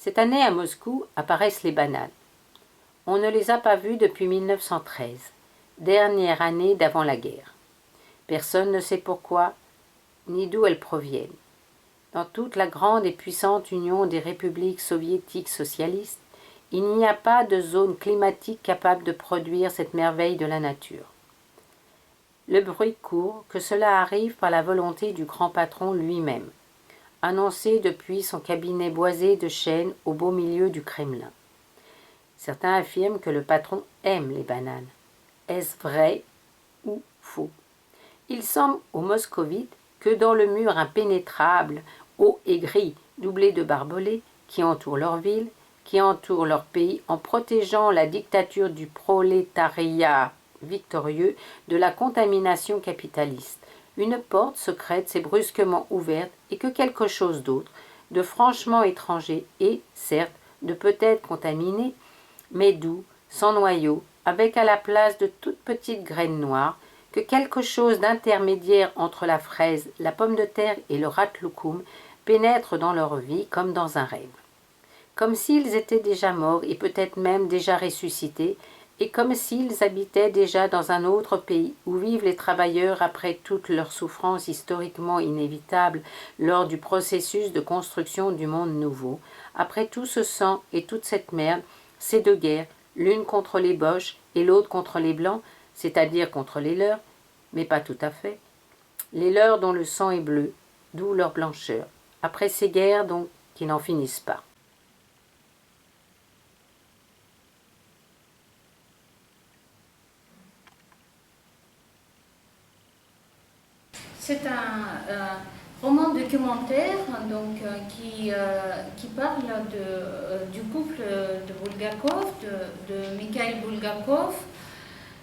Cette année à Moscou apparaissent les bananes. On ne les a pas vues depuis 1913, dernière année d'avant la guerre. Personne ne sait pourquoi, ni d'où elles proviennent. Dans toute la grande et puissante Union des républiques soviétiques socialistes, il n'y a pas de zone climatique capable de produire cette merveille de la nature. Le bruit court que cela arrive par la volonté du grand patron lui-même, annoncé depuis son cabinet boisé de chêne au beau milieu du Kremlin. Certains affirment que le patron aime les bananes. Est-ce vrai ou faux? Il semble aux moscovites que dans le mur impénétrable, haut et gris, doublé de barbelés, qui entoure leur ville, qui entoure leur pays, en protégeant la dictature du prolétariat victorieux de la contamination capitaliste, une porte secrète s'est brusquement ouverte et que quelque chose d'autre, de franchement étranger et, certes, de peut-être contaminé, mais doux, sans noyau, avec à la place de toutes petites graines noires, que quelque chose d'intermédiaire entre la fraise, la pomme de terre et le ratloukoum pénètre dans leur vie comme dans un rêve. Comme s'ils étaient déjà morts et peut-être même déjà ressuscités, et comme s'ils habitaient déjà dans un autre pays où vivent les travailleurs après toutes leurs souffrances historiquement inévitables lors du processus de construction du monde nouveau, après tout ce sang et toute cette merde, ces deux guerres, l'une contre les Boches et l'autre contre les Blancs, c'est-à-dire contre les leurs, mais pas tout à fait. Les leurs dont le sang est bleu, d'où leur blancheur. Après ces guerres, donc, qui n'en finissent pas. C'est un roman documentaire donc, qui parle du couple de Bulgakov, de Mikhail Bulgakov,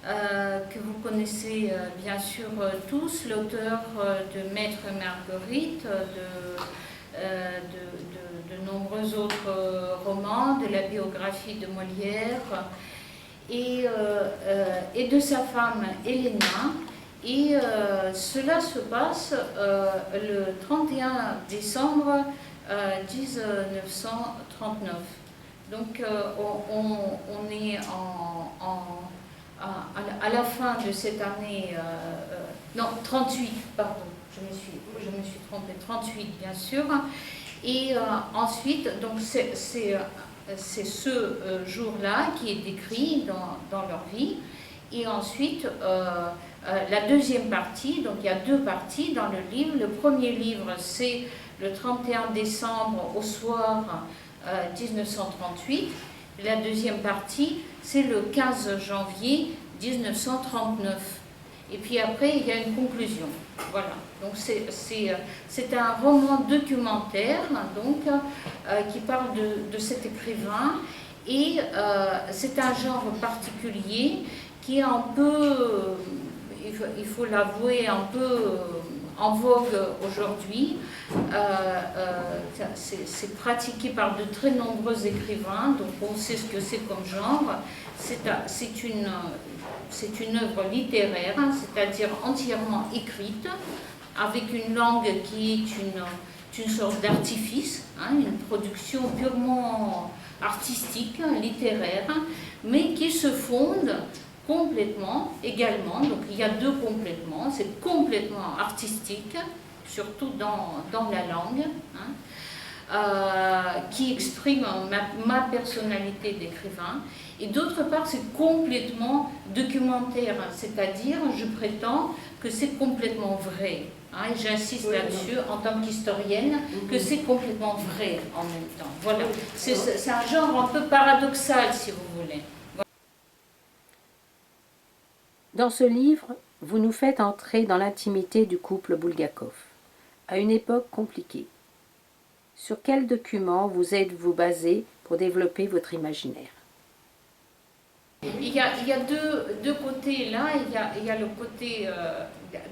que vous connaissez bien sûr tous, l'auteur de Maître et Marguerite, de nombreux autres romans, de la biographie de Molière, et de sa femme Elena. Et cela se passe le 31 décembre 1939. Donc on est à la fin de cette année, non 38, pardon, je me suis trompée, 38 bien sûr. Et ensuite, donc c'est ce jour-là qui est décrit dans leur vie. Et ensuite, la deuxième partie, donc il y a deux parties dans le livre. Le premier livre, c'est le 31 décembre au soir 1938. La deuxième partie, c'est le 15 janvier 1939. Et puis après, il y a une conclusion. Voilà. Donc c'est un roman documentaire donc, qui parle de cet écrivain. Et c'est un genre particulier qui est un peu, il faut l'avouer, un peu en vogue aujourd'hui. C'est pratiqué par de très nombreux écrivains, donc on sait ce que c'est comme genre. C'est une œuvre littéraire, c'est-à-dire entièrement écrite, avec une langue qui est une sorte d'artifice, une production purement artistique, littéraire, mais qui se fonde complètement également, donc il y a deux complètements, c'est complètement artistique, surtout dans la langue, qui exprime ma personnalité d'écrivain, et d'autre part c'est complètement documentaire, c'est-à-dire je prétends que c'est complètement vrai, et j'insiste là-dessus en tant qu'historienne, que c'est complètement vrai en même temps. Voilà, c'est un genre un peu paradoxal si vous voulez. Dans ce livre, vous nous faites entrer dans l'intimité du couple Bulgakov, à une époque compliquée. Sur quels documents vous êtes-vous basé pour développer votre imaginaire? Il y a deux côtés là, il y a le côté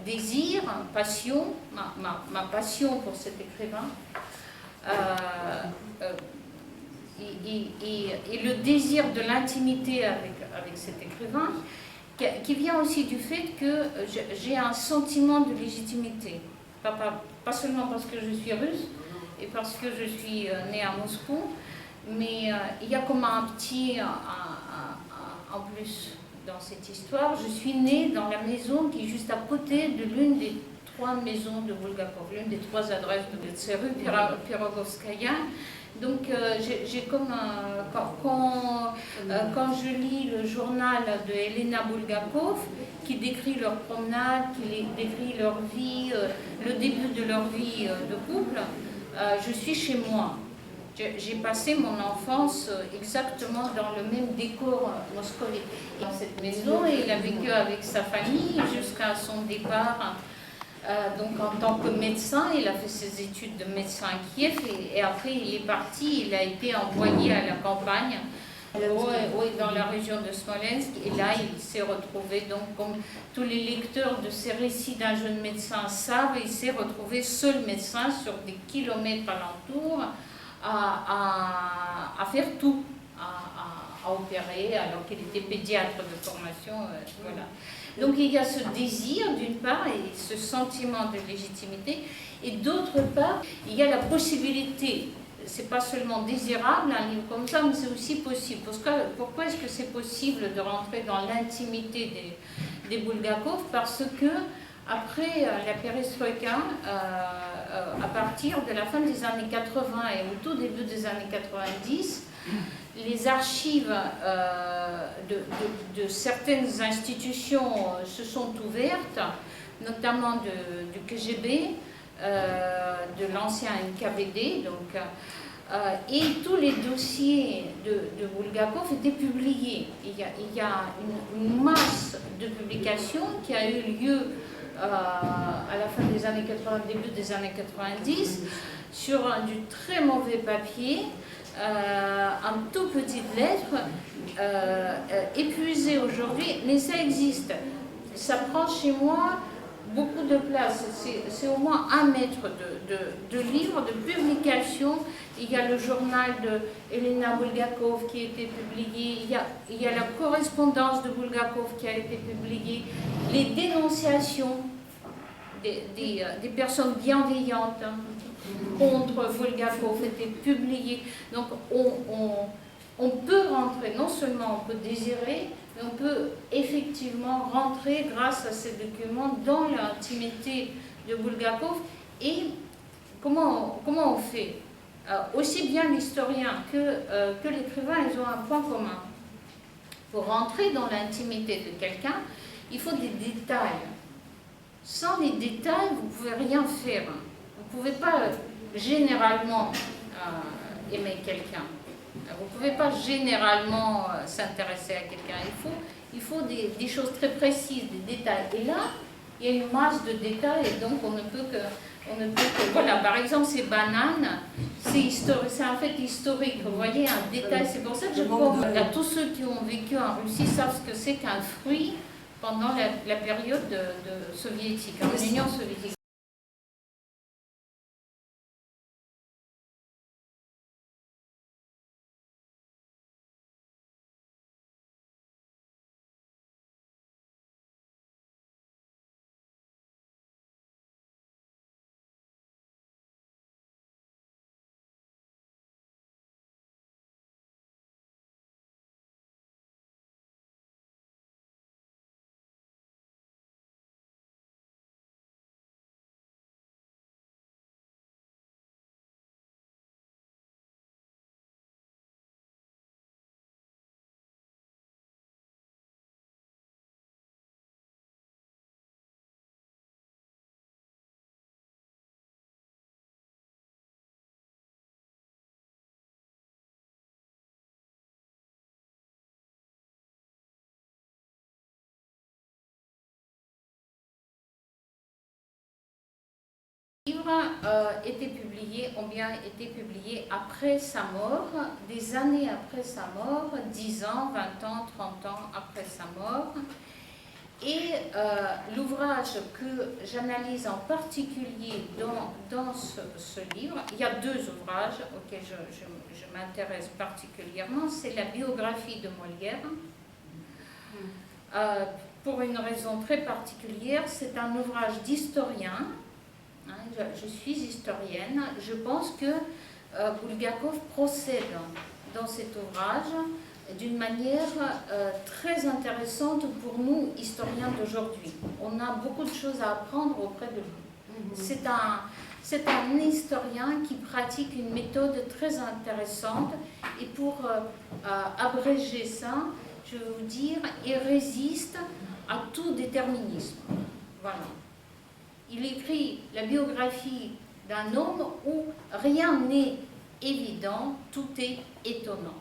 désir, passion, ma passion pour cet écrivain, et le désir de l'intimité avec cet écrivain, qui vient aussi du fait que j'ai un sentiment de légitimité, pas seulement parce que je suis russe et parce que je suis née à Moscou, Mais il y a comme un petit en plus dans cette histoire. Je suis née dans la maison qui est juste à côté de l'une des 3 maisons de Bulgakov, l'une des 3 adresses de c'est rue Pirogovskaya. Donc j'ai comme quand je lis le journal de Elena Bulgakov qui décrit leur promenade, qui décrit leur vie, le début de leur vie de couple, je suis chez moi. J'ai passé mon enfance exactement dans le même décor moscovite. Dans cette maison, il a vécu avec sa famille jusqu'à son départ. Donc en tant que médecin, il a fait ses études de médecin à Kiev et après il est parti, il a été envoyé à la campagne, dans la région de Smolensk, et là il s'est retrouvé, donc comme tous les lecteurs de ces récits d'un jeune médecin savent, il s'est retrouvé seul médecin sur des kilomètres alentour à faire tout, à opérer alors qu'il était pédiatre de formation, voilà. Donc il y a ce désir d'une part et ce sentiment de légitimité, et d'autre part il y a la possibilité, c'est pas seulement désirable un livre comme ça, mais c'est aussi possible. Pourquoi est-ce que c'est possible de rentrer dans l'intimité des Bulgakov? Parce que après la perestroïka, à partir de la fin des années 80 et au tout début des années 90, les archives de certaines institutions se sont ouvertes, notamment du KGB, de l'ancien NKVD, donc, et tous les dossiers de Bulgakov étaient publiés. Il y a une masse de publications qui a eu lieu à la fin des années 80, début des années 90, sur du très mauvais papier, en tout petites lettres, épuisé aujourd'hui, mais ça existe. Ça prend chez moi beaucoup de place. C'est au moins 1 mètre de livres, de publications. Il y a le journal de Elena Bulgakov qui a été publié, il y a la correspondance de Bulgakov qui a été publiée, les dénonciations des personnes bienveillantes contre Bulgakov étaient publiées. Donc on peut rentrer, non seulement on peut désirer, mais on peut effectivement rentrer grâce à ces documents dans l'intimité de Bulgakov. Et comment on fait? Aussi bien l'historien que l'écrivain, ils ont un point commun. Pour rentrer dans l'intimité de quelqu'un, il faut des détails. Sans les détails, vous ne pouvez rien faire. Vous ne pouvez pas généralement aimer quelqu'un. Vous ne pouvez pas généralement s'intéresser à quelqu'un. Il faut des choses très précises, des détails. Et là, il y a une masse de détails et donc on ne peut que voilà, par exemple, ces bananes, c'est un fait historique. Vous voyez, un détail. C'est pour ça que je crois que tous ceux qui ont vécu en Russie savent ce que c'est qu'un fruit pendant la période de soviétique, en Union soviétique. Les livres étaient publiés, ont bien été publiés après sa mort, des années après sa mort, 10 ans, 20 ans, 30 ans après sa mort. Et l'ouvrage que j'analyse en particulier dans ce livre, il y a 2 ouvrages auxquels je m'intéresse particulièrement, c'est la biographie de Molière. Pour une raison très particulière, c'est un ouvrage d'historien. Je suis historienne. Je pense que Bulgakov procède dans cet ouvrage d'une manière très intéressante pour nous, historiens d'aujourd'hui. On a beaucoup de choses à apprendre auprès de lui. C'est un historien qui pratique une méthode très intéressante et pour abréger ça, je veux vous dire, il résiste à tout déterminisme. Voilà. Il écrit la biographie d'un homme où rien n'est évident, tout est étonnant.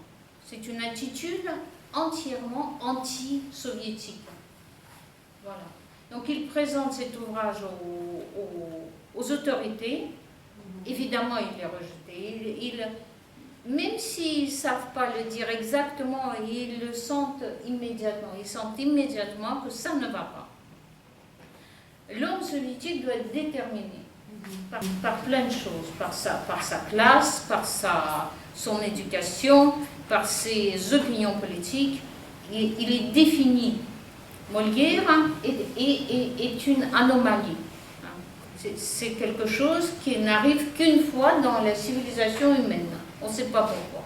C'est une attitude entièrement anti-soviétique. Voilà. Donc il présente cet ouvrage aux autorités. Évidemment, il est rejeté. Même s'ils ne savent pas le dire exactement, ils le sentent immédiatement. Ils sentent immédiatement que ça ne va pas. L'homme soviétique doit être déterminé par plein de choses, par sa classe, par son éducation, par ses opinions politiques. Il est défini. Molière est une anomalie. C'est quelque chose qui n'arrive qu'une fois dans la civilisation humaine. On ne sait pas pourquoi.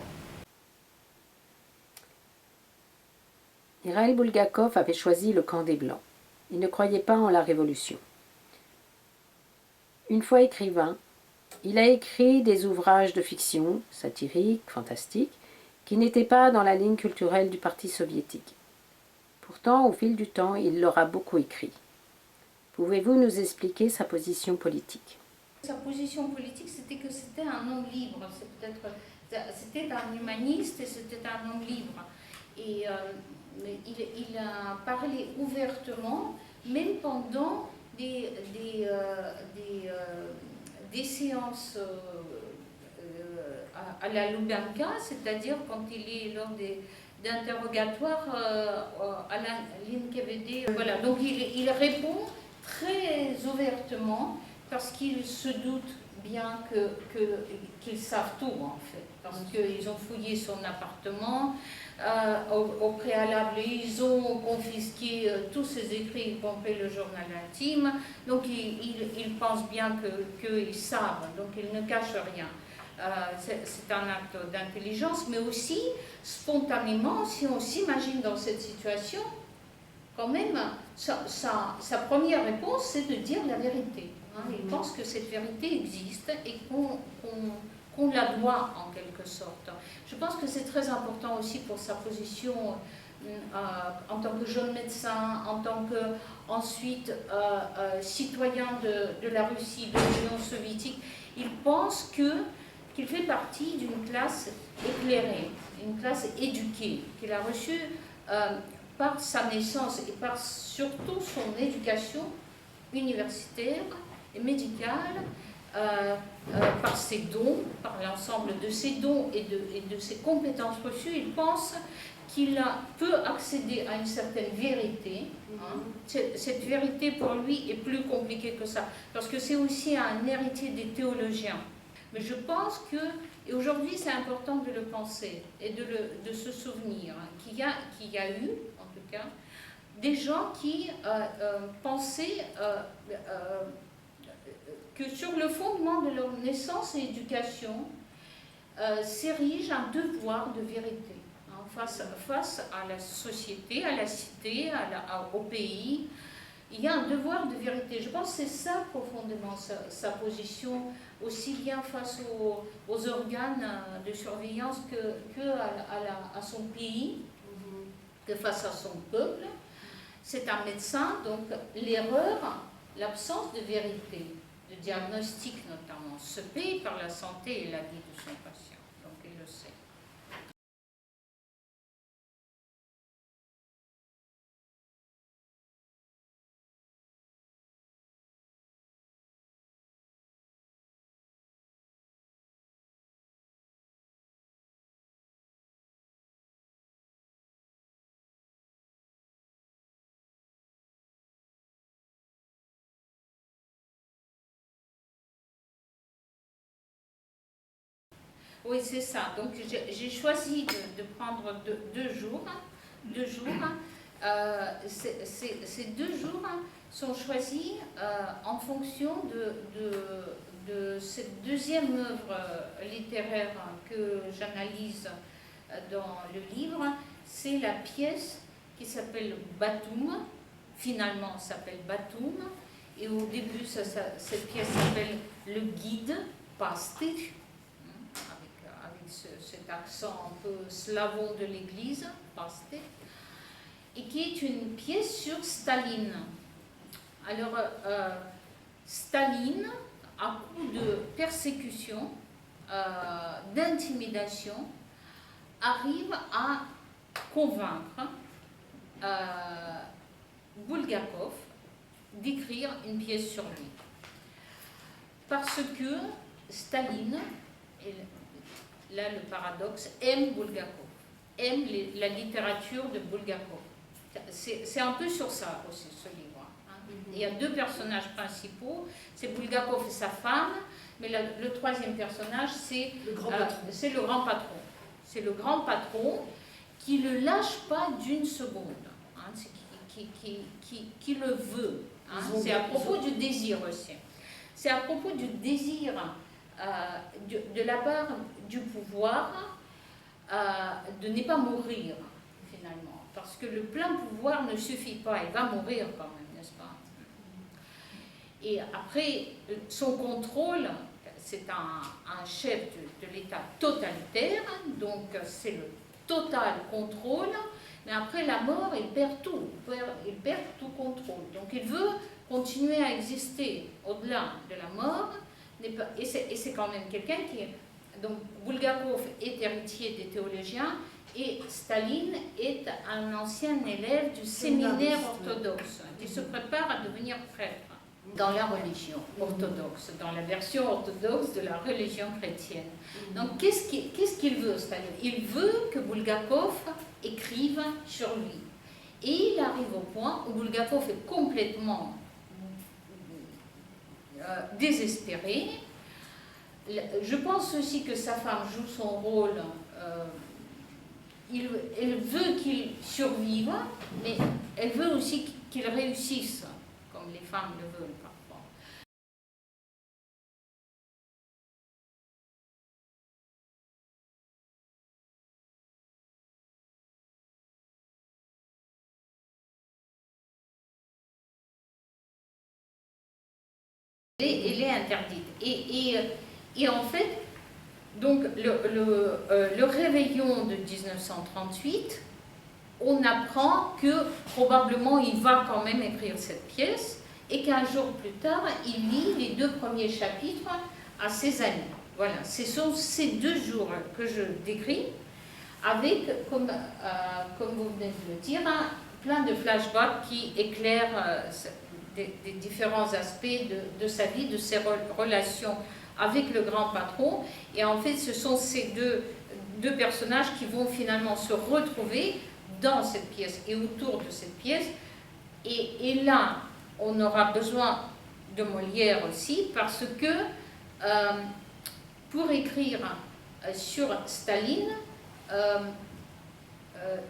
Mikhaïl Bulgakov avait choisi le camp des Blancs. Il ne croyait pas en la révolution. Une fois écrivain, il a écrit des ouvrages de fiction, satiriques, fantastiques, qui n'étaient pas dans la ligne culturelle du Parti soviétique. Pourtant, au fil du temps, il leur a beaucoup écrit. Pouvez-vous nous expliquer sa position politique? Sa position politique, c'était que c'était un homme libre. C'était un humaniste et c'était un homme libre. Et il a parlé ouvertement, même pendant des séances à la Lubyanka, c'est-à-dire quand il est lors d'interrogatoires à l'NKVD. Voilà, donc il répond très ouvertement parce qu'il se doute bien qu'ils savent tout en fait, parce qu'ils ont fouillé son appartement. Au préalable, ils ont confisqué tous ses écrits, y compris le journal intime. Donc, ils pensent bien qu'ils savent, donc ils ne cachent rien. C'est un acte d'intelligence, mais aussi, spontanément, si on s'imagine dans cette situation, quand même, sa première réponse, c'est de dire la vérité. Il pense que cette vérité existe et qu'on la doit en quelque sorte. Je pense que c'est très important aussi pour sa position en tant que jeune médecin, en tant que ensuite citoyen de la Russie, de l'Union soviétique. Il pense qu'il fait partie d'une classe éclairée, une classe éduquée, qu'il a reçue par sa naissance et par surtout son éducation universitaire et médicale, par ses dons, par l'ensemble de ses dons et de ses compétences reçues. Il pense qu'il peut accéder à une certaine vérité. Cette vérité, pour lui, est plus compliquée que ça, parce que c'est aussi un héritier des théologiens. Mais je pense que, et aujourd'hui c'est important de le penser et de se souvenir, qu'il y a eu, en tout cas, des gens qui pensaient que sur le fondement de leur naissance et éducation s'érige un devoir de vérité face à la société, à la cité, au pays. Il y a un devoir de vérité. Je pense que c'est ça profondément sa position, aussi bien face aux organes de surveillance à son pays, que face à son peuple. C'est un médecin, donc l'erreur, l'absence de vérité, de diagnostic notamment, se paye par la santé et la vie de son patient. Donc il le sait. Oui, c'est ça. Donc, j'ai choisi de prendre deux jours. Ces 2 jours sont choisis en fonction de cette deuxième œuvre littéraire que j'analyse dans le livre, c'est la pièce qui s'appelle Batoum, finalement s'appelle Batoum, et au début cette pièce s'appelle Le Guide, Pastic, avec cet accent un peu slavon de l'église, Pastic, et qui est une pièce sur Staline. Alors, Staline, à coup de persécution, d'intimidation, arrive à convaincre Bulgakov d'écrire une pièce sur lui. Parce que Staline, et là le paradoxe, aime Bulgakov, aime la littérature de Bulgakov. C'est un peu sur ça aussi ce livre. Il y a deux personnages principaux, c'est Bulgakov et sa femme, mais le troisième personnage, c'est le grand patron. C'est le grand patron qui ne le lâche pas d'une seconde, qui le veut. C'est à propos du désir aussi. C'est à propos du désir de la part du pouvoir de ne pas mourir, finalement. Parce que le plein pouvoir ne suffit pas, il va mourir quand même, n'est-ce pas? Et après, son contrôle, c'est un chef de l'État totalitaire, donc c'est le total contrôle, mais après la mort, il perd tout, il perd tout contrôle. Donc il veut continuer à exister au-delà de la mort, et c'est quand même quelqu'un qui est... Donc Bulgakov est héritier des théologiens, et Staline est un ancien élève du séminaire orthodoxe, qui se prépare à devenir prêtre dans la religion orthodoxe, dans la version orthodoxe de la religion chrétienne. Donc qu'est-ce qu'il veut, Staline? Il veut que Bulgakov écrive sur lui. Et il arrive au point où Bulgakov est complètement désespéré. Je pense aussi que sa femme joue son rôle. Elle veut qu'il survive, mais elle veut aussi qu'il réussisse, comme les femmes le veulent parfois. Elle est interdite. Et en fait, donc le réveillon de 1938, on apprend que probablement il va quand même écrire cette pièce, et qu'un jour plus tard, il lit les 2 premiers chapitres à ses amis. Voilà, ce sont ces 2 jours que je décris, avec, comme vous venez de le dire, plein de flashbacks qui éclairent des différents aspects de sa vie, de ses relations avec le grand patron. Et en fait, ce sont ces deux personnages qui vont finalement se retrouver dans cette pièce et autour de cette pièce. Et là, on aura besoin de Molière aussi, parce que pour écrire sur Staline,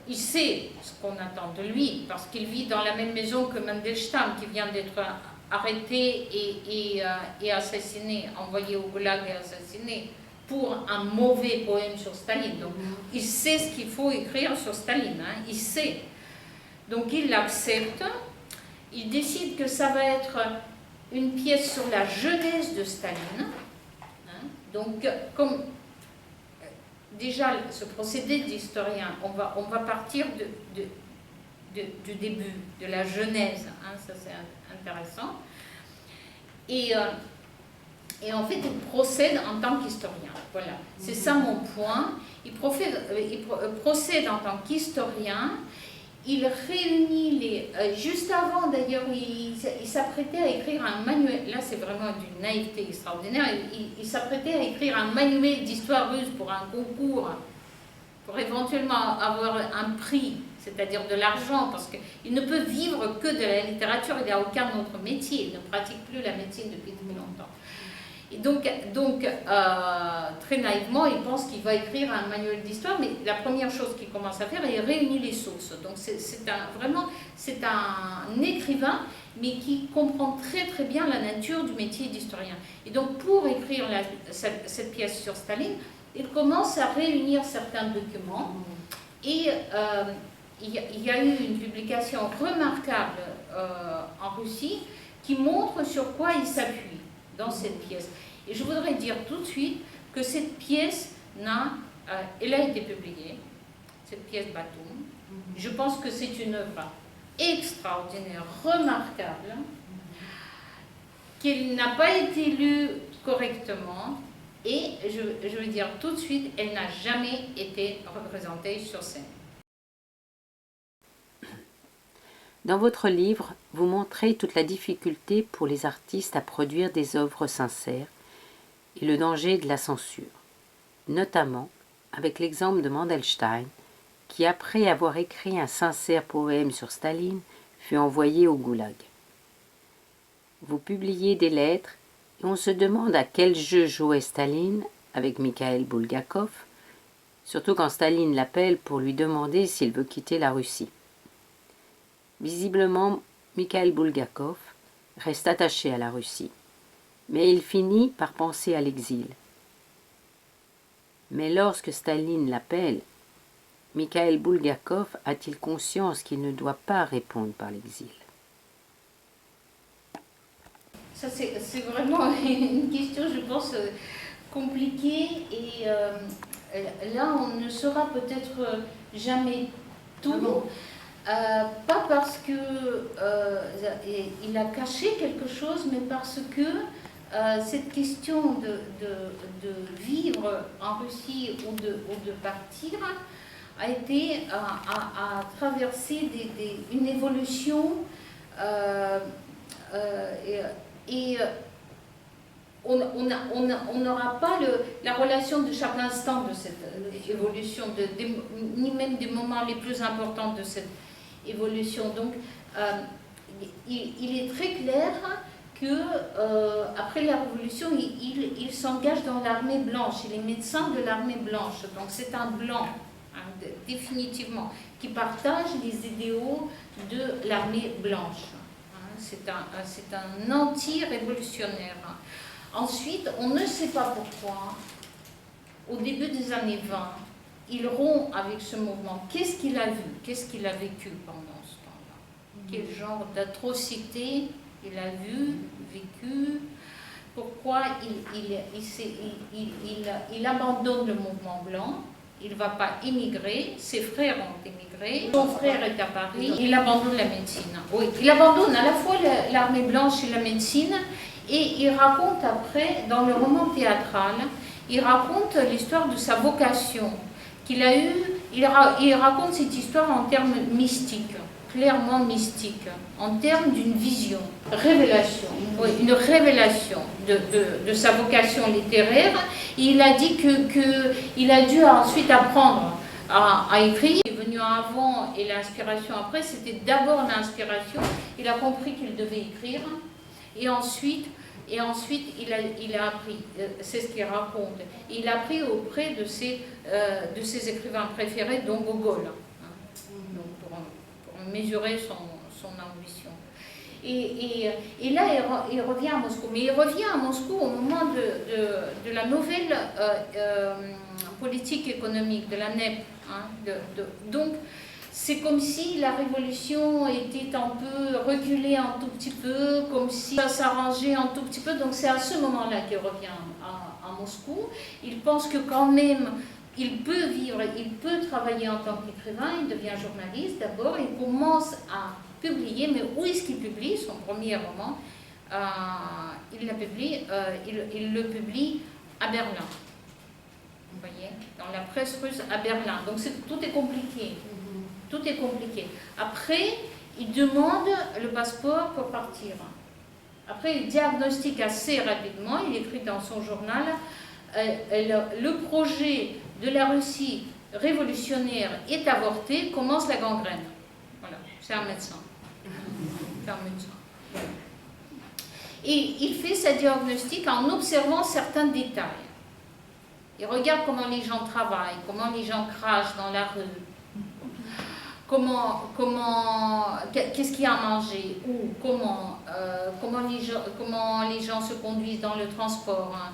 il sait ce qu'on attend de lui, parce qu'il vit dans la même maison que Mandelstam, qui vient d'être arrêté et assassiné, envoyé au goulag et assassiné pour un mauvais poème sur Staline. Donc il sait ce qu'il faut écrire sur Staline, hein, il sait. Donc il l'accepte, il décide que ça va être une pièce sur la jeunesse de Staline. Hein. Donc comme déjà ce procédé d'historien, on va partir du début, de la genèse, hein, ça c'est intéressant. Et en fait, il procède en tant qu'historien. Voilà, c'est ça mon point. Il procède en tant qu'historien. Il réunit juste avant, d'ailleurs, il s'apprêtait à écrire un manuel. Là, c'est vraiment d'une naïveté extraordinaire. Il s'apprêtait à écrire un manuel d'histoire russe pour un concours, pour éventuellement avoir un prix, c'est-à-dire de l'argent, parce qu'il ne peut vivre que de la littérature, il n'a aucun autre métier, il ne pratique plus la médecine depuis très longtemps. Et donc très naïvement, il pense qu'il va écrire un manuel d'histoire, mais la première chose qu'il commence à faire, il réunit les sources. Donc vraiment, c'est un écrivain, mais qui comprend très très bien la nature du métier d'historien. Et donc pour écrire cette pièce sur Staline, il commence à réunir certains documents et il y a eu une publication remarquable en Russie qui montre sur quoi il s'appuie dans cette pièce. Et je voudrais dire tout de suite que cette pièce elle a été publiée, cette pièce Batum. Je pense que c'est une œuvre extraordinaire, remarquable, qu'elle n'a pas été lue correctement et je veux dire tout de suite, elle n'a jamais été représentée sur scène. Dans votre livre, vous montrez toute la difficulté pour les artistes à produire des œuvres sincères et le danger de la censure, notamment avec l'exemple de Mandelstam, qui après avoir écrit un sincère poème sur Staline, fut envoyé au goulag. Vous publiez des lettres et on se demande à quel jeu jouait Staline avec Mikhail Bulgakov, surtout quand Staline l'appelle pour lui demander s'il veut quitter la Russie. Visiblement, Mikhail Bulgakov reste attaché à la Russie, mais il finit par penser à l'exil. Mais lorsque Staline l'appelle, Mikhail Bulgakov a-t-il conscience qu'il ne doit pas répondre par l'exil? Ça, c'est vraiment une question, je pense, compliquée. Et là, on ne saura peut-être jamais tout. Pas parce qu'il a caché quelque chose, mais parce que cette question de vivre en Russie ou de partir a été à traverser une évolution et on n'aura pas la relation de chaque instant de cette évolution, ni même des moments les plus importants de cette évolution. Donc, il est très clair que après la Révolution, il s'engage dans l'armée blanche. Il est médecin de l'armée blanche. Donc, c'est un blanc, hein, définitivement, qui partage les idéaux de l'armée blanche. C'est un anti-révolutionnaire. Ensuite, on ne sait pas pourquoi, au début des années 20, il rompt avec ce mouvement. Qu'est-ce qu'il a vu? Qu'est-ce qu'il a vécu pendant ce temps-là? Quel genre d'atrocité il a vu, vécu? Pourquoi il abandonne le mouvement blanc? Il ne va pas émigrer, ses frères ont émigré, son frère est à Paris, il abandonne la médecine. Oui, il abandonne à la fois l'armée blanche et la médecine, et il raconte après, dans le roman théâtral, il raconte l'histoire de sa vocation qu'il a eue. Il raconte cette histoire en termes mystiques, clairement mystiques, en termes d'une vision, révélation, oui, une révélation de sa vocation littéraire. Et il a dit qu'il a dû ensuite apprendre à écrire. Il est venu avant et l'inspiration après, c'était d'abord l'inspiration. Il a compris qu'il devait écrire et ensuite il a appris, c'est ce qu'il raconte. Il a appris auprès de ses écrivains préférés, dont Gogol, hein, donc pour mesurer son ambition. Et là, il revient à Moscou. Mais il revient à Moscou au moment de la nouvelle politique économique, de la NEP. Hein, donc, c'est comme si la révolution était un peu reculée un tout petit peu, comme si ça s'arrangeait un tout petit peu. Donc c'est à ce moment-là qu'il revient à Moscou. Il pense que quand même, il peut vivre, il peut travailler en tant qu'écrivain. Il devient journaliste d'abord. Il commence à publier, mais où est-ce qu'il publie son premier roman? Il le publie à Berlin. Vous voyez, dans la presse russe à Berlin. Donc tout est compliqué. Tout est compliqué. Après, il demande le passeport pour partir. Après, il diagnostique assez rapidement, il écrit dans son journal, le projet de la Russie révolutionnaire est avorté, commence la gangrène. Voilà, c'est un médecin. C'est un médecin. Et il fait sa diagnostic en observant certains détails. Il regarde comment les gens travaillent, comment les gens crachent dans la rue. Qu'est-ce qu'il y a à manger, où, comment les gens se conduisent dans le transport. Hein.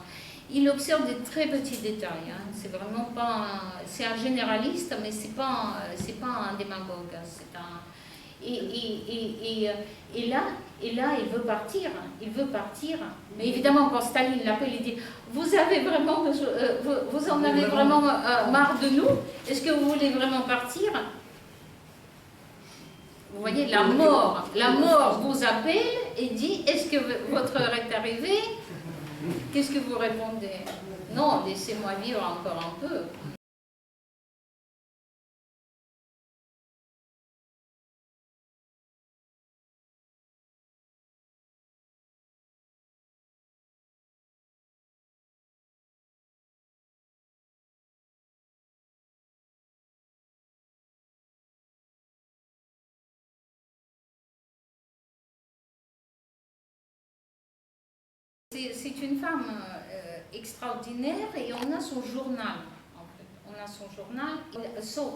il observe des très petits détails. Hein. C'est vraiment pas c'est un généraliste, mais c'est pas un démagogue. Hein. C'est un et là, il veut partir. Il veut partir. Mais évidemment, quand Staline l'appelle, il dit vous avez vraiment vous en avez vraiment marre de nous? Est-ce que vous voulez vraiment partir? Vous voyez, la mort vous appelle et dit est-ce que votre heure est arrivée? Qu'est-ce que vous répondez? Non, laissez-moi vivre encore un peu. C'est une femme extraordinaire et on a son journal. En fait. On a son journal.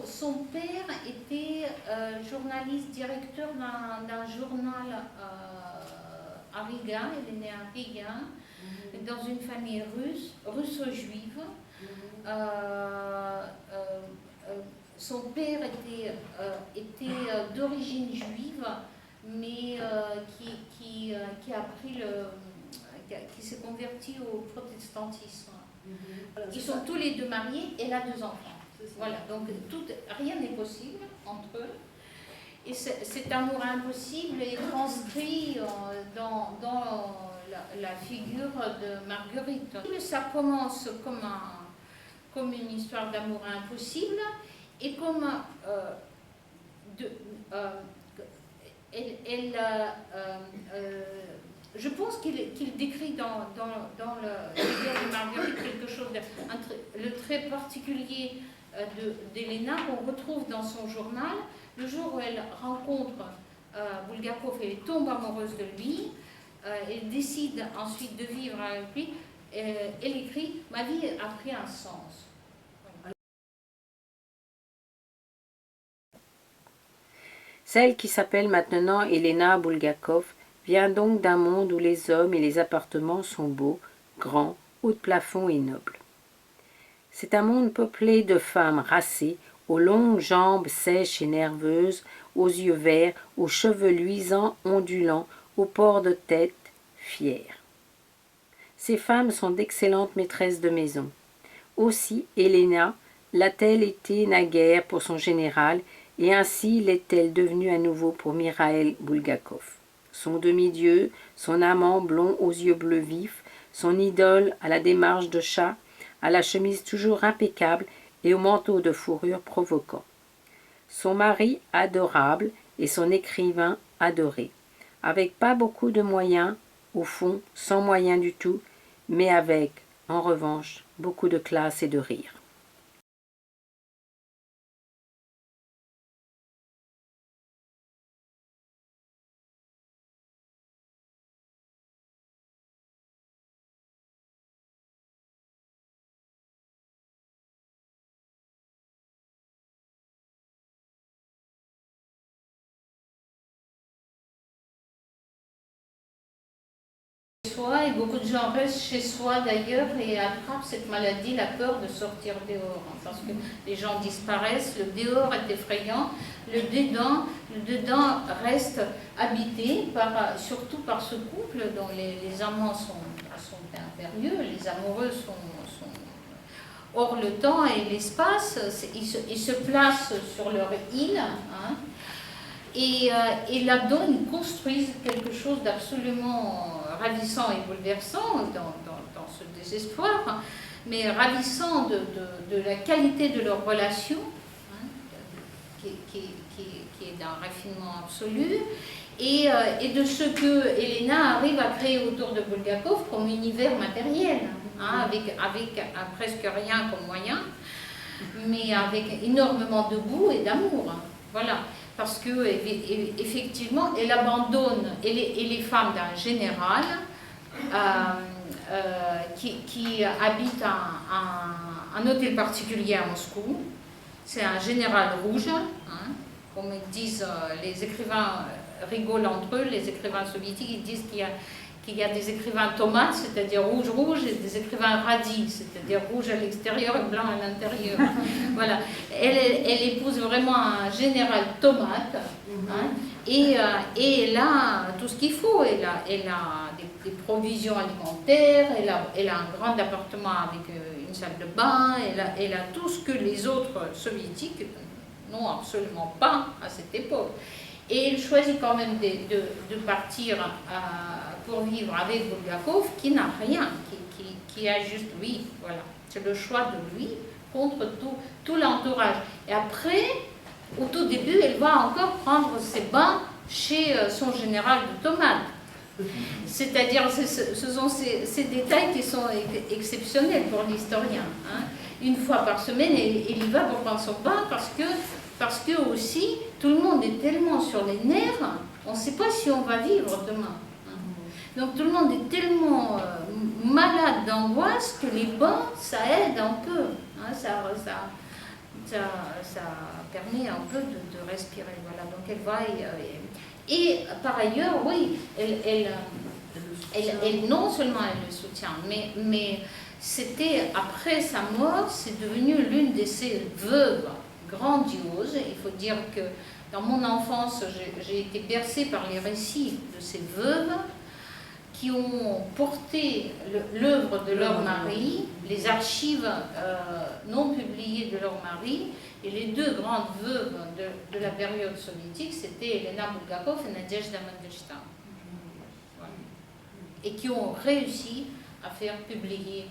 Son père était journaliste, directeur d'un journal à Riga. Elle est née à Riga, dans une famille russo-juive. Son père était d'origine juive, mais qui a pris qui s'est converti au protestantisme. Ils sont tous les deux mariés et elle a 2 enfants. Voilà, donc rien n'est possible entre eux. Et cet amour impossible est transcrit dans la figure de Marguerite. Ça commence comme une histoire d'amour impossible et comme je pense qu'il décrit dans le livre de Marguerite quelque chose le trait particulier d'Elena qu'on retrouve dans son journal. Le jour où elle rencontre Bulgakov, elle tombe amoureuse de lui, elle décide ensuite de vivre avec lui, elle écrit « Ma vie a pris un sens ». Celle qui s'appelle maintenant Elena Bulgakov vient donc d'un monde où les hommes et les appartements sont beaux, grands, hauts de plafond et nobles. C'est un monde peuplé de femmes racées, aux longues jambes sèches et nerveuses, aux yeux verts, aux cheveux luisants, ondulants, aux pores de tête, fières. Ces femmes sont d'excellentes maîtresses de maison. Aussi, Elena l'a-t-elle été naguère pour son général, et ainsi l'est-elle devenue à nouveau pour Mikhaïl Bulgakov. Son demi-dieu, son amant blond aux yeux bleus vifs, son idole à la démarche de chat, à la chemise toujours impeccable et au manteau de fourrure provoquant. Son mari adorable et son écrivain adoré, avec pas beaucoup de moyens, au fond sans moyens du tout, mais avec, en revanche, beaucoup de classe et de rire. Et beaucoup de gens restent chez soi d'ailleurs et attrapent cette maladie, la peur de sortir dehors, hein, parce que les gens disparaissent, le dehors est effrayant, le dedans reste habité surtout par ce couple dont les amants sont impérieux, les amoureux sont hors le temps et l'espace, ils se placent sur leur île, hein, et là-dedans ils construisent quelque chose d'absolument ravissant et bouleversant dans ce désespoir, mais ravissant de la qualité de leur relation, hein, qui est d'un raffinement absolu, et de ce que Elena arrive à créer autour de Bulgakov comme univers matériel, hein, avec presque rien comme moyen, mais avec énormément de goût et d'amour. Voilà. Parce que effectivement, elle abandonne, elle est femme d'un général qui habite un hôtel particulier à Moscou. C'est un général rouge, hein, comme disent les écrivains rigolent entre eux, les écrivains soviétiques, ils disent qu'il qu'il y a des écrivains tomates, c'est-à-dire rouge-rouge, et des écrivains radis, c'est-à-dire rouge à l'extérieur et blanc à l'intérieur. Voilà. Elle épouse vraiment un général tomate, hein, et elle a tout ce qu'il faut. Elle a des provisions alimentaires, elle a un grand appartement avec une salle de bain, elle a tout ce que les autres soviétiques n'ont absolument pas à cette époque. Et elle choisit quand même de partir pour vivre avec Bulgakov, qui n'a rien, qui a juste lui. Voilà. C'est le choix de lui contre tout l'entourage. Et après, au tout début, elle va encore prendre ses bains chez son général de tomates. C'est-à-dire, ce sont ces détails qui sont exceptionnels pour l'historien. Hein. Une fois par semaine, elle y va pour prendre son bain parce que aussi, tout le monde est tellement sur les nerfs, on ne sait pas si on va vivre demain. Donc tout le monde est tellement malade d'angoisse que les bains, ça aide un peu. Hein, ça permet un peu de respirer. Voilà. Donc elle va et par ailleurs, oui, elle non seulement elle le soutient, mais c'était après sa mort, c'est devenu l'une de ces veuves grandioses. Il faut dire que dans mon enfance, j'ai été bercée par les récits de ces veuves qui ont porté l'œuvre de leur mari, les archives non publiées de leur mari, et les deux grandes veuves de la période soviétique, c'était Elena Bulgakov et Nadezhda Mandelstam. Voilà. Et qui ont réussi à faire publier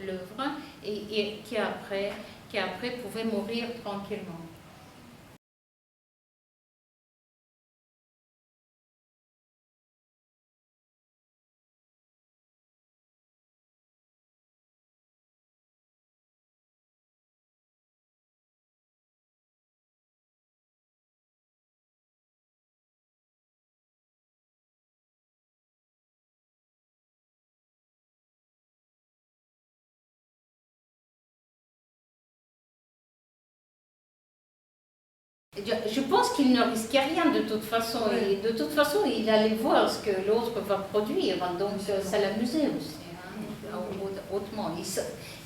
l'œuvre et qui après pouvaient mourir tranquillement. Je pense qu'il ne risquait rien de toute façon. Et de toute façon, il allait voir ce que l'autre va produire. Donc ça l'amusait aussi, hein, hautement. Il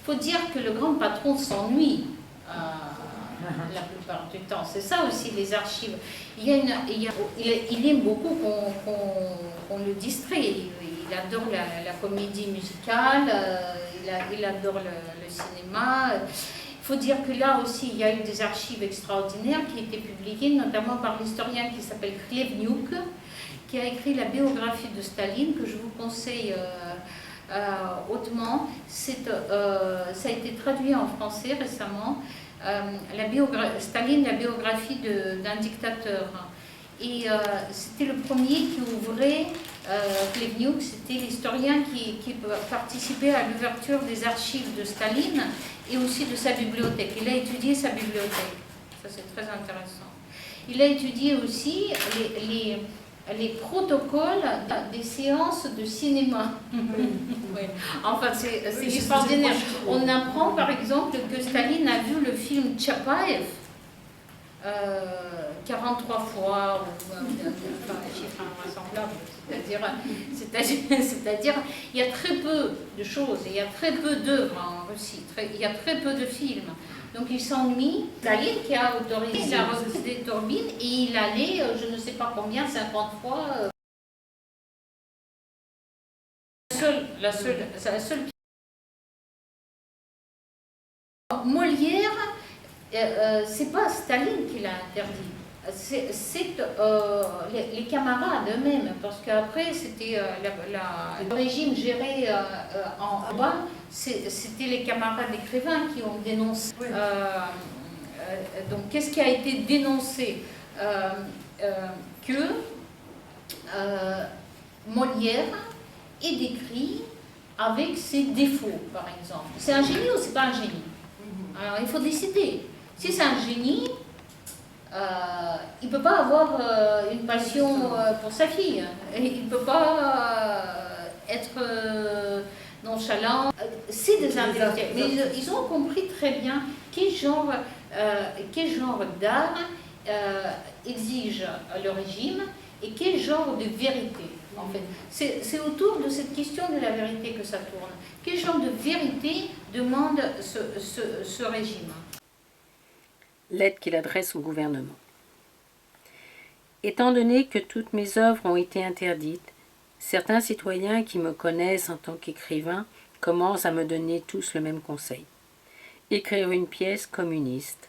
faut dire que le grand patron s'ennuie la plupart du temps. C'est ça aussi les archives. Il aime beaucoup qu'on le distrait. Il adore la comédie musicale, il adore le cinéma. Il faut dire que là aussi, il y a eu des archives extraordinaires qui étaient publiées, notamment par l'historien qui s'appelle Khlevniuk, qui a écrit la biographie de Staline, que je vous conseille hautement. Ça a été traduit en français récemment. Staline, la biographie d'un dictateur. Et c'était le premier qui ouvrait, Khlevniuk, c'était l'historien qui participait à l'ouverture des archives de Staline et aussi de sa bibliothèque. Il a étudié sa bibliothèque, ça c'est très intéressant. Il a étudié aussi les protocoles des séances de cinéma. Oui. Enfin, c'est extraordinaire. On apprend par exemple que Staline a vu le film Tchapaev 43 fois, ou un chiffre invraisemblable. C'est-à-dire, il y a très peu de choses, il y a très peu d'œuvres en Russie, il y a très peu de films. Donc il s'ennuie. Staline qui a autorisé la reprise des turbines et il allait, je ne sais pas combien, 50 fois. La seule. Molière, c'est pas Staline qui l'a interdit. C'est les camarades eux-mêmes, parce qu'après c'était le régime géré en bas, c'était les camarades écrivains qui ont dénoncé. Oui. Donc qu'est-ce qui a été dénoncé? Que Molière est décrit avec ses défauts, par exemple. C'est un génie ou c'est pas un génie? Alors il faut décider. Si c'est un génie, il ne peut pas avoir une passion pour sa fille. Il ne peut pas être nonchalant. C'est des intellectuels. Mais ils ont compris très bien quel genre d'art exige le régime et quel genre de vérité. en fait. C'est autour de cette question de la vérité que ça tourne. Quel genre de vérité demande ce régime? Lettre qu'il adresse au gouvernement. Étant donné que toutes mes œuvres ont été interdites, certains citoyens qui me connaissent en tant qu'écrivain commencent à me donner tous le même conseil. Écrire une pièce communiste,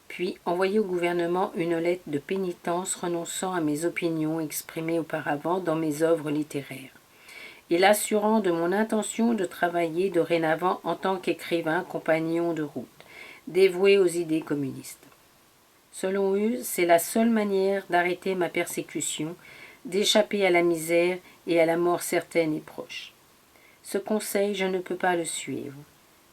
puis envoyer au gouvernement une lettre de pénitence renonçant à mes opinions exprimées auparavant dans mes œuvres littéraires, et l'assurant de mon intention de travailler dorénavant en tant qu'écrivain compagnon de route, dévoué aux idées communistes. Selon eux, c'est la seule manière d'arrêter ma persécution, d'échapper à la misère et à la mort certaine et proche. Ce conseil, je ne peux pas le suivre.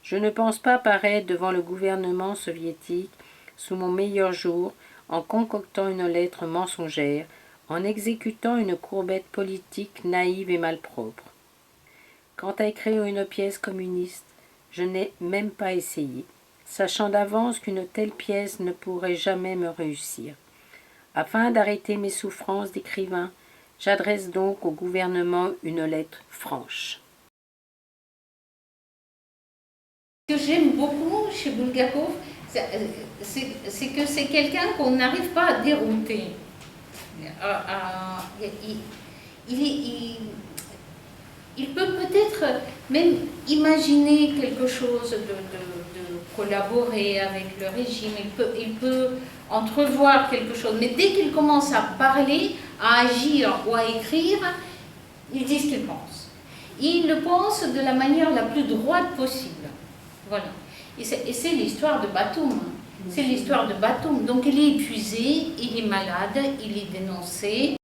Je ne pense pas paraître devant le gouvernement soviétique sous mon meilleur jour en concoctant une lettre mensongère, en exécutant une courbette politique naïve et malpropre. Quant à écrire une pièce communiste, je n'ai même pas essayé, sachant d'avance qu'une telle pièce ne pourrait jamais me réussir. Afin d'arrêter mes souffrances d'écrivain, j'adresse donc au gouvernement une lettre franche. Ce que j'aime beaucoup chez Bulgakov, c'est que c'est quelqu'un qu'on n'arrive pas à dérouter. Il peut peut-être même imaginer quelque chose de collaborer avec le régime, il peut entrevoir quelque chose, mais dès qu'il commence à parler, à agir ou à écrire, il dit ce qu'il pense. Il le pense de la manière la plus droite possible. Voilà. Et c'est l'histoire de Batum. C'est l'histoire de Batum. Donc il est épuisé, il est malade, il est dénoncé.